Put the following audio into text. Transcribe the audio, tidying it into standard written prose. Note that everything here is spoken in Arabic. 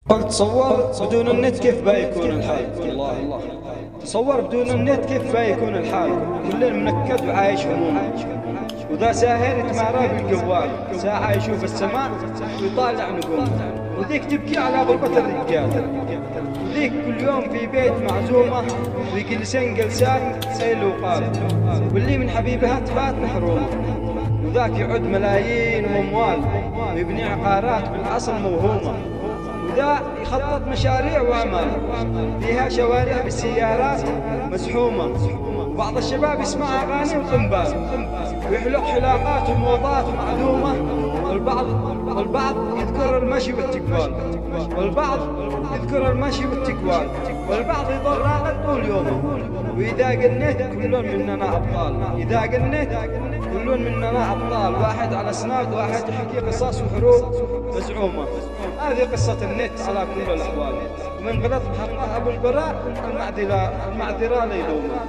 تصور بدون النت كيف بيكون الحال. الله تصور بدون النت كيف بيكون الحال. كل منكد وعايش هموم، وذا ساهر يتمارى بالجوال، ساعة يشوف السماء ويطالع نجوم، وذيك تبكي على غربة الرجال، وذيك كل يوم في بيت معزومة ويجلسين جلسات سيل وقال، واللي من حبيبها تبات محرومة، وذاك يعد ملايين واموال ويبني عقارات بالعصر موهومة، وذا يخطط مشاريع واعمال فيها شوارع بالسيارات مزحومة، وبعض الشباب يسمع اغاني وطنبال ويحلق حلاقات وموضات معدومة، والبعض يذكر المشي والتكوال، والبعض يضل راقد طول يومه، وإذا قلنت كلون مننا أبطال، واحد على سناب واحد يحكي قصص وحروب مزعومة. هذه قصة النت على كل الأحوال، ومن غلط حقها أبو البراء المعذرة ليلومه.